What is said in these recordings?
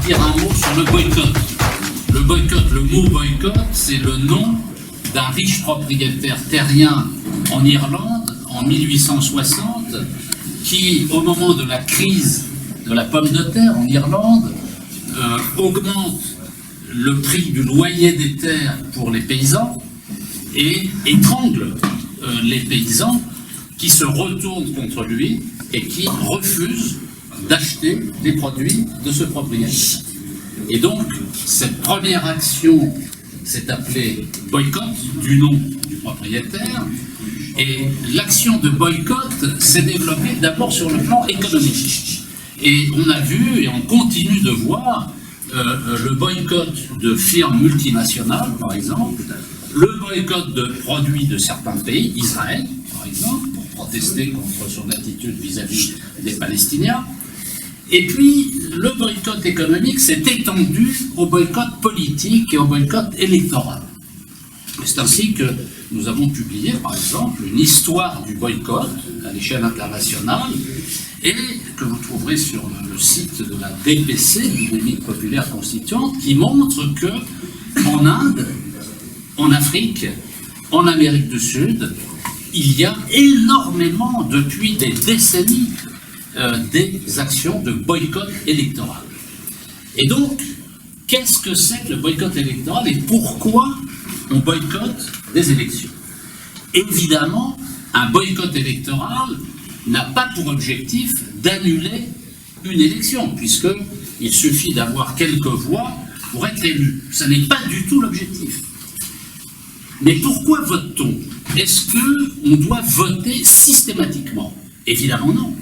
dire un mot sur le boycott. Le mot boycott, c'est le nom d'un riche propriétaire terrien en Irlande en 1860 qui, au moment de la crise de la pomme de terre en Irlande, augmente le prix du loyer des terres pour les paysans et étrangle les paysans qui se retournent contre lui et qui refusent d'acheter les produits de ce propriétaire. Et donc, cette première action s'est appelée boycott, du nom du propriétaire, et l'action de boycott s'est développée d'abord sur le plan économique. Et on a vu, et on continue de voir, le boycott de firmes multinationales, par exemple, le boycott de produits de certains pays, Israël, par exemple, pour protester contre son attitude vis-à-vis des Palestiniens. Et puis, le boycott économique s'est étendu au boycott politique et au boycott électoral. C'est ainsi que nous avons publié, par exemple, une histoire du boycott à l'échelle internationale et que vous trouverez sur le site de la DPC, Dynamique Populaire Constituante, qui montre que en Inde, en Afrique, en Amérique du Sud, il y a énormément, depuis des décennies, des actions de boycott électoral. Et donc, qu'est-ce que c'est que le boycott électoral et pourquoi on boycotte des élections? Évidemment, un boycott électoral n'a pas pour objectif d'annuler une élection, puisqu'il suffit d'avoir quelques voix pour être élu. Ce n'est pas du tout l'objectif. Mais pourquoi vote-t-on? Est-ce qu'on doit voter systématiquement? Évidemment non.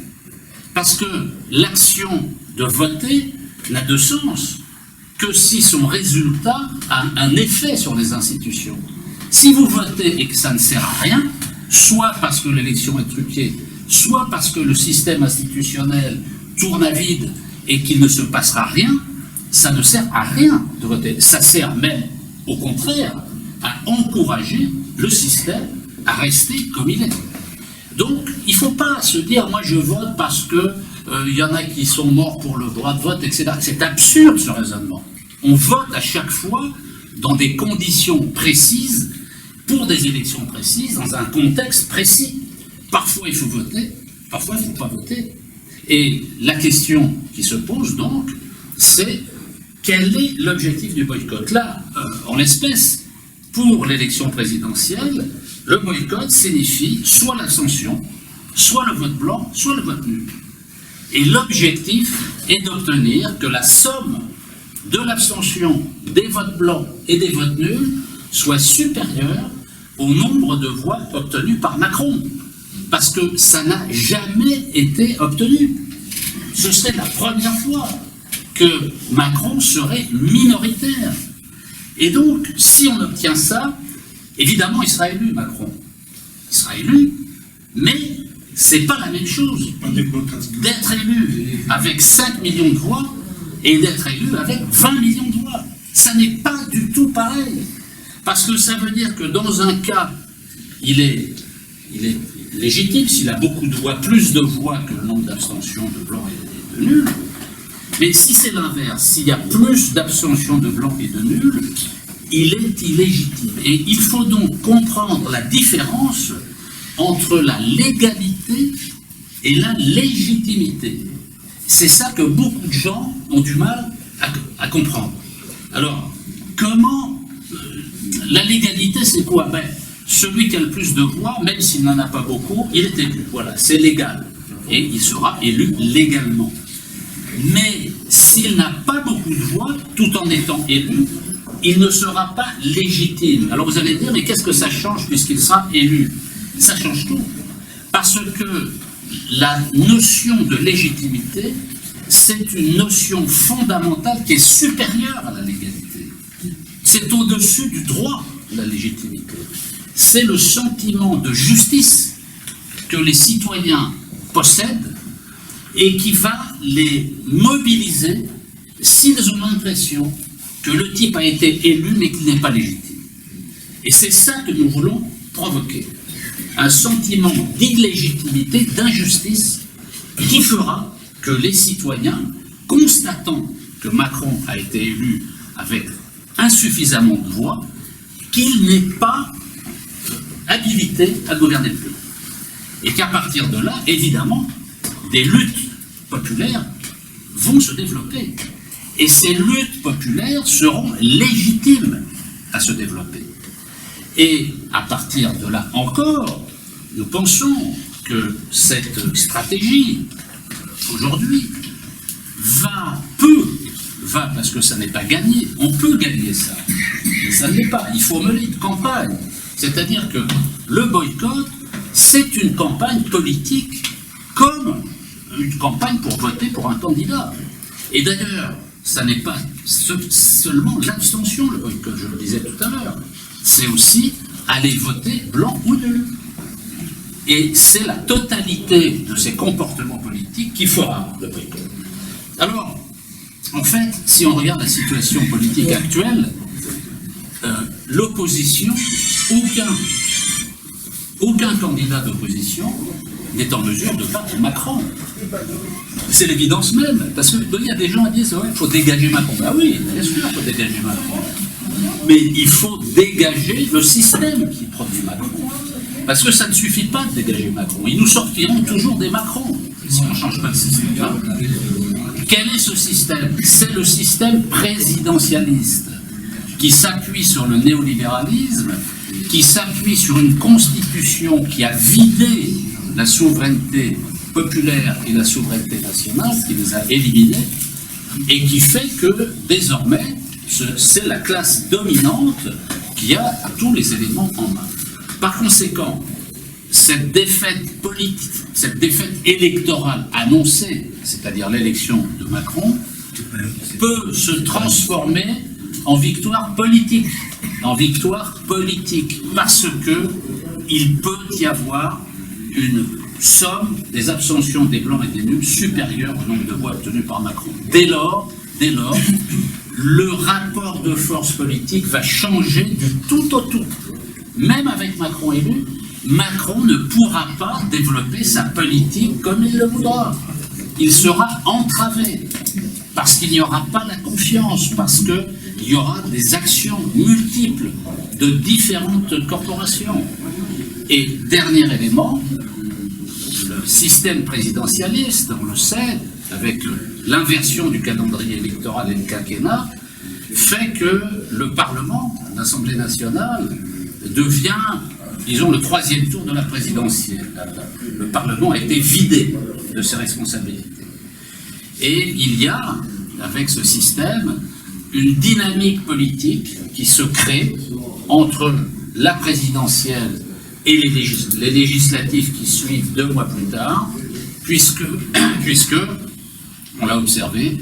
Parce que l'action de voter n'a de sens que si son résultat a un effet sur les institutions. Si vous votez et que ça ne sert à rien, soit parce que l'élection est truquée, soit parce que le système institutionnel tourne à vide et qu'il ne se passera rien, ça ne sert à rien de voter. Ça sert même, au contraire, à encourager le système à rester comme il est. Donc, il ne faut pas se dire, moi je vote parce que y en a qui sont morts pour le droit de vote, etc. C'est absurde ce raisonnement. On vote à chaque fois dans des conditions précises, pour des élections précises, dans un contexte précis. Parfois il faut voter, parfois il ne faut pas voter. Et la question qui se pose donc, c'est quel est l'objectif du boycott? Là, en l'espèce, pour l'élection présidentielle, le boycott signifie soit l'abstention, soit le vote blanc, soit le vote nul. Et l'objectif est d'obtenir que la somme de l'abstention, des votes blancs et des votes nuls soit supérieure au nombre de voix obtenues par Macron. Parce que ça n'a jamais été obtenu. Ce serait la première fois que Macron serait minoritaire. Et donc, si on obtient ça, évidemment, il sera élu, Macron. Il sera élu, mais c'est pas la même chose d'être élu avec 5 millions de voix et d'être élu avec 20 millions de voix. Ça n'est pas du tout pareil. Parce que ça veut dire que dans un cas, il est légitime s'il a beaucoup de voix, plus de voix que le nombre d'abstentions de blancs et de nuls. Mais si c'est l'inverse, s'il y a plus d'abstentions de blancs et de nuls, il est illégitime. Et il faut donc comprendre la différence entre la légalité et la légitimité. C'est ça que beaucoup de gens ont du mal à comprendre. Alors, comment... la légalité, c'est quoi? Celui qui a le plus de voix, même s'il n'en a pas beaucoup, il est élu. Voilà, c'est légal. Et il sera élu légalement. Mais s'il n'a pas beaucoup de voix, tout en étant élu, il ne sera pas légitime. Alors vous allez dire, mais qu'est-ce que ça change puisqu'il sera élu? Ça change tout. Parce que la notion de légitimité, c'est une notion fondamentale qui est supérieure à la légalité. C'est au-dessus du droit, la légitimité. C'est le sentiment de justice que les citoyens possèdent et qui va les mobiliser s'ils ont l'impression que le type a été élu mais qu'il n'est pas légitime. Et c'est ça que nous voulons provoquer. Un sentiment d'illégitimité, d'injustice, qui fera que les citoyens, constatant que Macron a été élu avec insuffisamment de voix, qu'il n'est pas habilité à gouverner le pays. Et qu'à partir de là, évidemment, des luttes populaires vont se développer. Et ces luttes populaires seront légitimes à se développer. Et à partir de là encore, nous pensons que cette stratégie, aujourd'hui, va parce que ça n'est pas gagné. On peut gagner ça, mais ça ne l'est pas. Il faut mener une campagne. C'est-à-dire que le boycott, c'est une campagne politique comme une campagne pour voter pour un candidat. Et d'ailleurs, ça n'est pas seulement l'abstention, le boycott, je le disais tout à l'heure. C'est aussi aller voter blanc ou nul. Et c'est la totalité de ces comportements politiques qui fera le boycott. Alors, en fait, si on regarde la situation politique actuelle, l'opposition, aucun candidat d'opposition n'est en mesure de battre Macron. C'est l'évidence même, parce qu'il y a des gens qui disent ouais, il faut dégager Macron. Ben oui, bien sûr, il faut dégager Macron. Mais il faut dégager le système qui produit Macron. Parce que ça ne suffit pas de dégager Macron. Ils nous sortiront toujours des Macron si on ne change pas de système. Quel est ce système? C'est le système présidentialiste qui s'appuie sur le néolibéralisme, qui s'appuie sur une constitution qui a vidé la souveraineté populaire et la souveraineté nationale, qui les a éliminés, et qui fait que désormais, c'est la classe dominante qui a tous les éléments en main. Par conséquent, cette défaite politique, cette défaite électorale annoncée, c'est-à-dire l'élection de Macron, peut se transformer en victoire politique. Parce que il peut y avoir une somme des abstentions des blancs et des nuls supérieure au nombre de voix obtenues par Macron. Dès lors, le rapport de force politique va changer du tout au tout. Même avec Macron élu, Macron ne pourra pas développer sa politique comme il le voudra. Il sera entravé, parce qu'il n'y aura pas la confiance, parce qu'il y aura des actions multiples de différentes corporations. Et dernier élément, le système présidentialiste, on le sait, avec l'inversion du calendrier électoral et le quinquennat, fait que le Parlement, l'Assemblée nationale, devient, disons, le troisième tour de la présidentielle. Le Parlement a été vidé de ses responsabilités. Et il y a, avec ce système, une dynamique politique qui se crée entre la présidentielle et les législatives qui suivent 2 mois plus tard, puisque on l'a observé,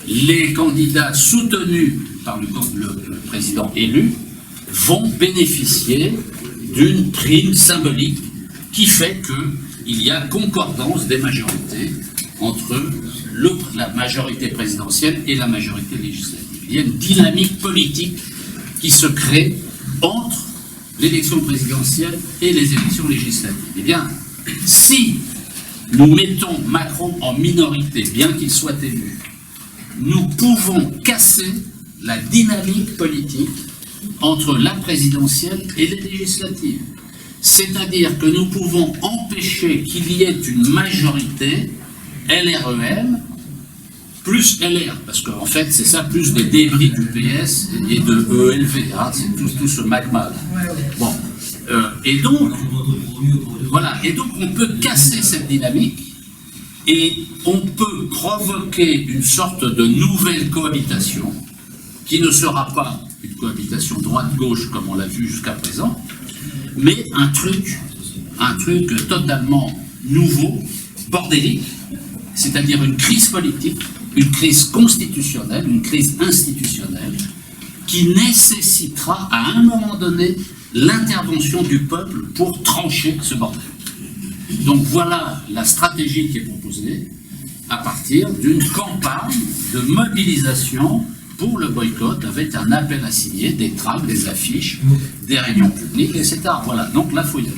les candidats soutenus par le président élu vont bénéficier d'une prime symbolique qui fait qu'il y a concordance des majorités entre la majorité présidentielle et la majorité législative. Il y a une dynamique politique qui se crée entre l'élection présidentielle et les élections législatives. Eh bien, si nous mettons Macron en minorité, bien qu'il soit élu, nous pouvons casser la dynamique politique entre la présidentielle et les législatives. C'est-à-dire que nous pouvons empêcher qu'il y ait une majorité LREM plus LR, parce qu'en fait c'est ça, plus des débris du PS et de ELV, hein, c'est tout ce magma. Bon, et donc, voilà, et donc on peut casser cette dynamique et on peut provoquer une sorte de nouvelle cohabitation qui ne sera pas une cohabitation droite-gauche comme on l'a vu jusqu'à présent, mais un truc totalement nouveau, bordélique, c'est-à-dire une crise politique, une crise constitutionnelle, une crise institutionnelle, qui nécessitera à un moment donné l'intervention du peuple pour trancher ce bordel. Donc voilà la stratégie qui est proposée à partir d'une campagne de mobilisation pour le boycott, avec un appel à signer, des tracts, des affiches, des réunions publiques, etc. Voilà, donc là, il faut y aller.